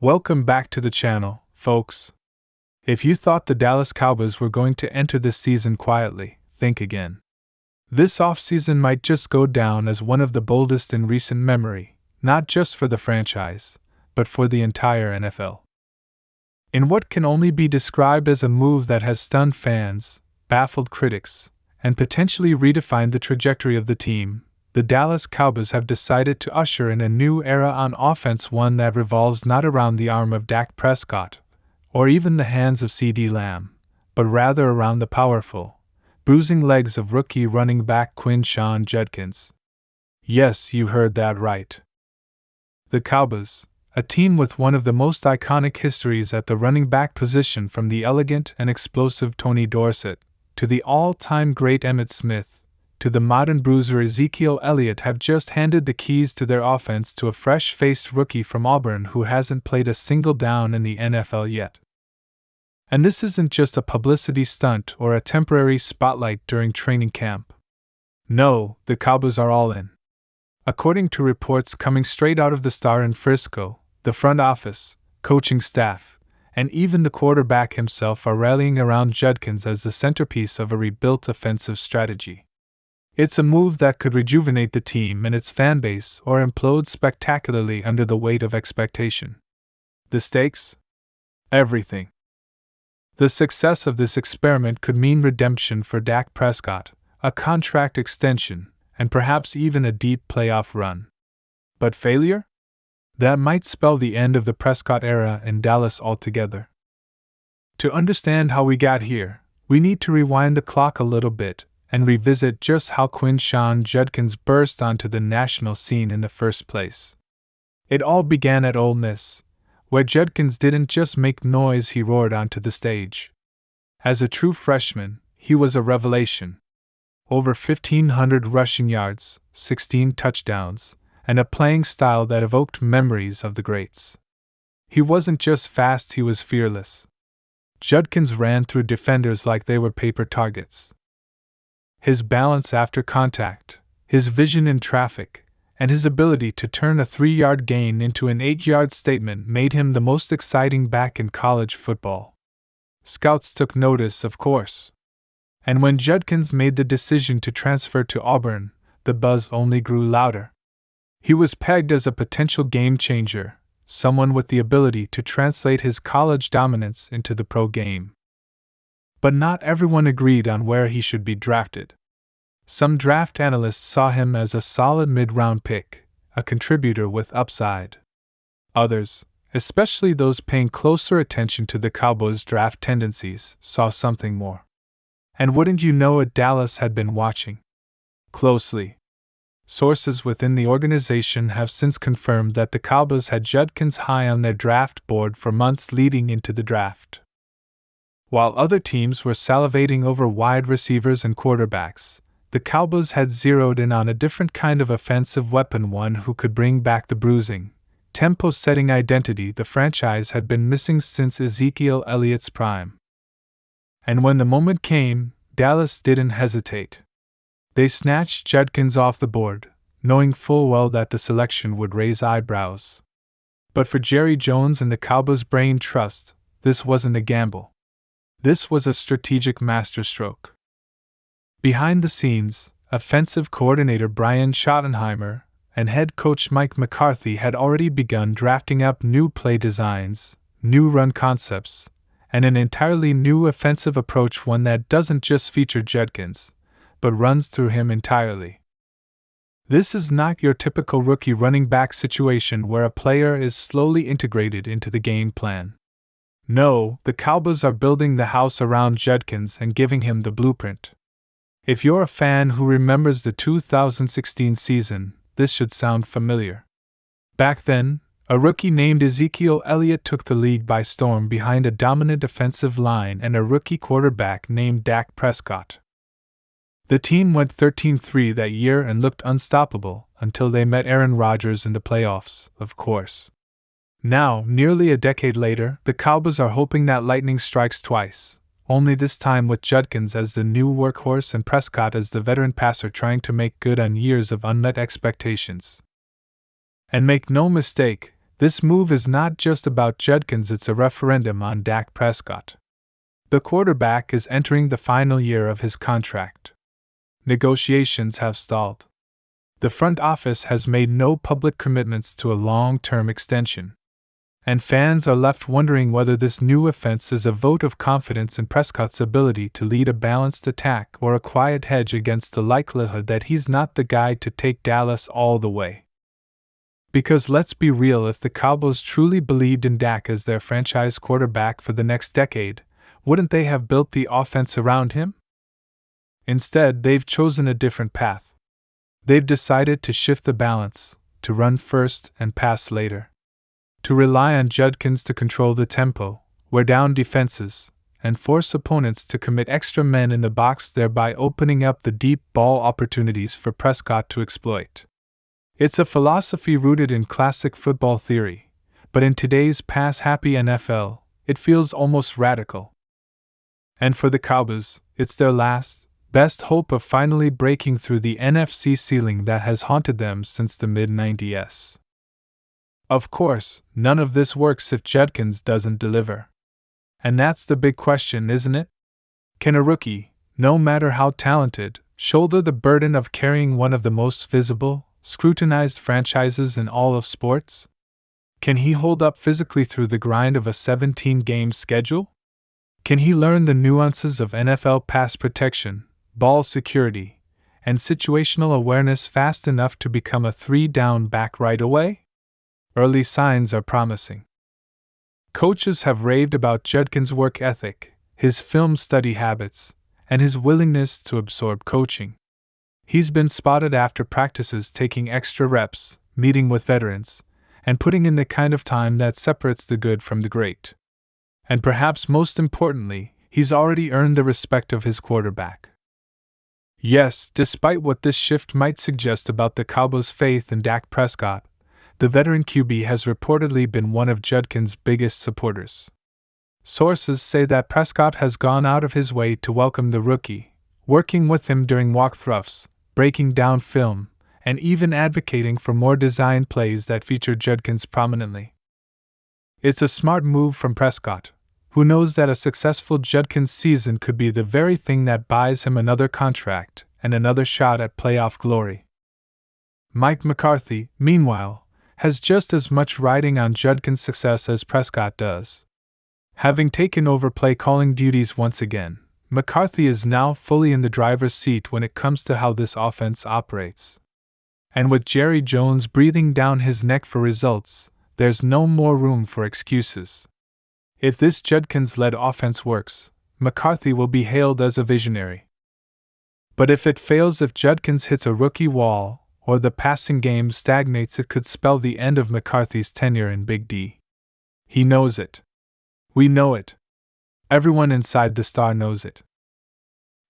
Welcome back to the channel, folks. If you thought the Dallas Cowboys were going to enter this season quietly, think again. This offseason might just go down as one of the boldest in recent memory, not just for the franchise, but for the entire NFL. In what can only be described as a move that has stunned fans, baffled critics, and potentially redefined the trajectory of the team, the Dallas Cowboys have decided to usher in a new era on offense, one that revolves not around the arm of Dak Prescott, or even the hands of CeeDee Lamb, but rather around the powerful, bruising legs of rookie running back Quinshon Judkins. Yes, you heard that right. The Cowboys, a team with one of the most iconic histories at the running back position, from the elegant and explosive Tony Dorsett to the all-time great Emmitt Smith, to the modern bruiser Ezekiel Elliott, have just handed the keys to their offense to a fresh-faced rookie from Auburn who hasn't played a single down in the NFL yet. And this isn't just a publicity stunt or a temporary spotlight during training camp. No, the Cowboys are all in. According to reports coming straight out of the Star in Frisco, the front office, coaching staff, and even the quarterback himself are rallying around Judkins as the centerpiece of a rebuilt offensive strategy. It's a move that could rejuvenate the team and its fanbase or implode spectacularly under the weight of expectation. The stakes? Everything. The success of this experiment could mean redemption for Dak Prescott, a contract extension, and perhaps even a deep playoff run. But failure? That might spell the end of the Prescott era in Dallas altogether. To understand how we got here, we need to rewind the clock a little bit and revisit just how Quinshon Judkins burst onto the national scene in the first place. It all began at Ole Miss, where Judkins didn't just make noise, he roared onto the stage. As a true freshman, he was a revelation. Over 1,500 rushing yards, 16 touchdowns, and a playing style that evoked memories of the greats. He wasn't just fast, he was fearless. Judkins ran through defenders like they were paper targets. His balance after contact, his vision in traffic, and his ability to turn a 3-yard gain into an 8-yard statement made him the most exciting back in college football. Scouts took notice, of course. And when Judkins made the decision to transfer to Auburn, the buzz only grew louder. He was pegged as a potential game changer, someone with the ability to translate his college dominance into the pro game. But not everyone agreed on where he should be drafted. Some draft analysts saw him as a solid mid-round pick, a contributor with upside. Others, especially those paying closer attention to the Cowboys' draft tendencies, saw something more. And wouldn't you know it, Dallas had been watching closely. Sources within the organization have since confirmed that the Cowboys had Judkins high on their draft board for months leading into the draft. While other teams were salivating over wide receivers and quarterbacks, the Cowboys had zeroed in on a different kind of offensive weapon, one who could bring back the bruising, tempo-setting identity the franchise had been missing since Ezekiel Elliott's prime. And when the moment came, Dallas didn't hesitate. They snatched Judkins off the board, knowing full well that the selection would raise eyebrows. But for Jerry Jones and the Cowboys' brain trust, this wasn't a gamble. This was a strategic masterstroke. Behind the scenes, offensive coordinator Brian Schottenheimer and head coach Mike McCarthy had already begun drafting up new play designs, new run concepts, and an entirely new offensive approach, one that doesn't just feature Judkins, but runs through him entirely. This is not your typical rookie running back situation where a player is slowly integrated into the game plan. No, the Cowboys are building the house around Judkins and giving him the blueprint. If you're a fan who remembers the 2016 season, this should sound familiar. Back then, a rookie named Ezekiel Elliott took the league by storm behind a dominant offensive line and a rookie quarterback named Dak Prescott. The team went 13-3 that year and looked unstoppable until they met Aaron Rodgers in the playoffs, of course. Now, nearly a decade later, the Cowboys are hoping that lightning strikes twice, only this time with Judkins as the new workhorse and Prescott as the veteran passer trying to make good on years of unmet expectations. And make no mistake, This move is not just about Judkins, it's a referendum on Dak Prescott. The quarterback is entering the final year of his contract. Negotiations have stalled. The front office has made no public commitments to a long-term extension. And fans are left wondering whether this new offense is a vote of confidence in Prescott's ability to lead a balanced attack or a quiet hedge against the likelihood that he's not the guy to take Dallas all the way. Because let's be real, if the Cowboys truly believed in Dak as their franchise quarterback for the next decade, wouldn't they have built the offense around him? Instead, they've chosen a different path. They've decided to shift the balance, to run first and pass later. To rely on Judkins to control the tempo, wear down defenses, and force opponents to commit extra men in the box, thereby opening up the deep ball opportunities for Prescott to exploit. It's a philosophy rooted in classic football theory, but in today's pass-happy NFL, it feels almost radical. And for the Cowboys, it's their last, best hope of finally breaking through the NFC ceiling that has haunted them since the mid-90s. Of course, none of this works if Judkins doesn't deliver. And that's the big question, isn't it? Can a rookie, no matter how talented, shoulder the burden of carrying one of the most visible, scrutinized franchises in all of sports? Can he hold up physically through the grind of a 17-game schedule? Can he learn the nuances of NFL pass protection, ball security, and situational awareness fast enough to become a 3-down back right away? Early signs are promising. Coaches have raved about Judkins' work ethic, his film study habits, and his willingness to absorb coaching. He's been spotted after practices taking extra reps, meeting with veterans, and putting in the kind of time that separates the good from the great. And perhaps most importantly, he's already earned the respect of his quarterback. Yes, despite what this shift might suggest about the Cowboys' faith in Dak Prescott, the veteran QB has reportedly been one of Judkins' biggest supporters. Sources say that Prescott has gone out of his way to welcome the rookie, working with him during walkthroughs, breaking down film, and even advocating for more design plays that feature Judkins prominently. It's a smart move from Prescott, who knows that a successful Judkins season could be the very thing that buys him another contract and another shot at playoff glory. Mike McCarthy, meanwhile, has just as much riding on Judkins' success as Prescott does. Having taken over play-calling duties once again, McCarthy is now fully in the driver's seat when it comes to how this offense operates. And with Jerry Jones breathing down his neck for results, there's no more room for excuses. If this Judkins-led offense works, McCarthy will be hailed as a visionary. But if it fails, if Judkins hits a rookie wall, or the passing game stagnates, it could spell the end of McCarthy's tenure in Big D. He knows it. We know it. Everyone inside the Star knows it.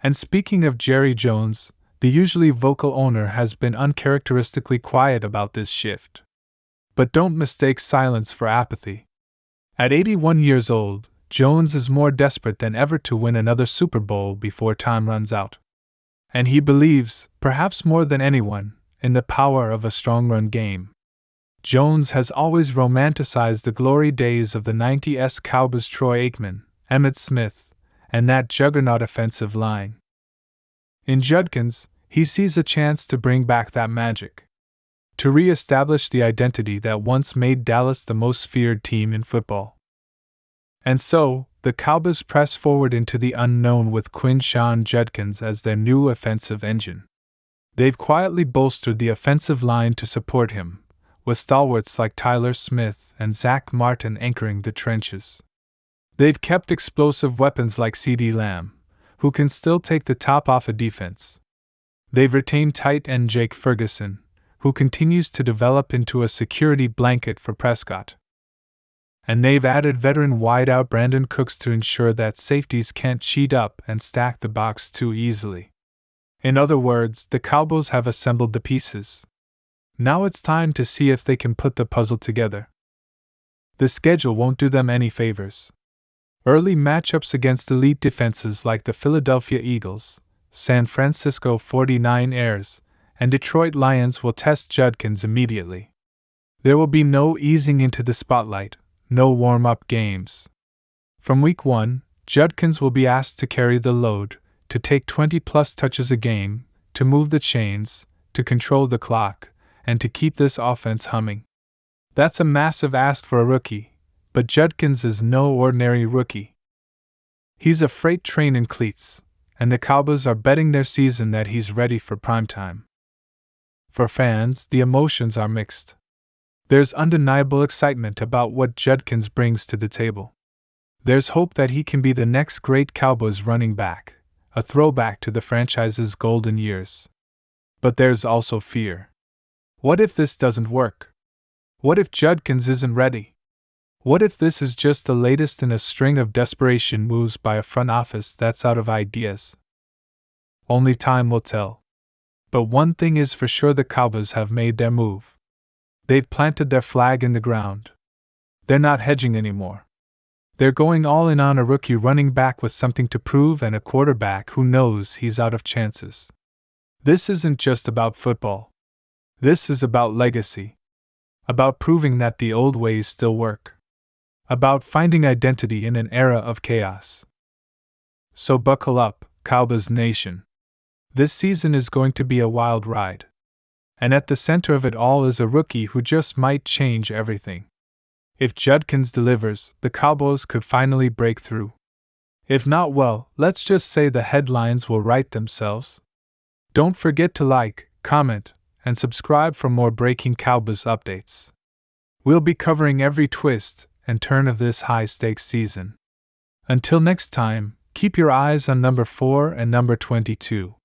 And speaking of Jerry Jones, the usually vocal owner has been uncharacteristically quiet about this shift. But don't mistake silence for apathy. At 81 years old, Jones is more desperate than ever to win another Super Bowl before time runs out. And he believes, perhaps more than anyone, in the power of a strong run game. Jones has always romanticized the glory days of the 90s Cowboys, Troy Aikman, Emmitt Smith, and that juggernaut offensive line. In Judkins, he sees a chance to bring back that magic. To re-establish the identity that once made Dallas the most feared team in football. And so, the Cowboys press forward into the unknown with Quinshon Judkins as their new offensive engine. They've quietly bolstered the offensive line to support him, with stalwarts like Tyler Smith and Zach Martin anchoring the trenches. They've kept explosive weapons like CeeDee Lamb, who can still take the top off a defense. They've retained tight end Jake Ferguson, who continues to develop into a security blanket for Prescott. And they've added veteran wideout Brandon Cooks to ensure that safeties can't cheat up and stack the box too easily. In other words, the Cowboys have assembled the pieces. Now it's time to see if they can put the puzzle together. The schedule won't do them any favors. Early matchups against elite defenses like the Philadelphia Eagles, San Francisco 49ers, and Detroit Lions will test Judkins immediately. There will be no easing into the spotlight, no warm-up games. From week 1, Judkins will be asked to carry the load, to take 20-plus touches a game, to move the chains, to control the clock, and to keep this offense humming. That's a massive ask for a rookie, but Judkins is no ordinary rookie. He's a freight train in cleats, and the Cowboys are betting their season that he's ready for primetime. For fans, the emotions are mixed. There's undeniable excitement about what Judkins brings to the table. There's hope that he can be the next great Cowboys running back, a throwback to the franchise's golden years. But there's also fear. What if this doesn't work? What if Judkins isn't ready? What if this is just the latest in a string of desperation moves by a front office that's out of ideas? Only time will tell. But one thing is for sure, the Cowboys have made their move. They've planted their flag in the ground. They're not hedging anymore. They're going all in on a rookie running back with something to prove and a quarterback who knows he's out of chances. This isn't just about football. This is about legacy. About proving that the old ways still work. About finding identity in an era of chaos. So buckle up, Cowboys Nation. This season is going to be a wild ride. And at the center of it all is a rookie who just might change everything. If Judkins delivers, the Cowboys could finally break through. If not, well, let's just say the headlines will write themselves. Don't forget to like, comment, and subscribe for more breaking Cowboys updates. We'll be covering every twist and turn of this high-stakes season. Until next time, keep your eyes on number 4 and number 22.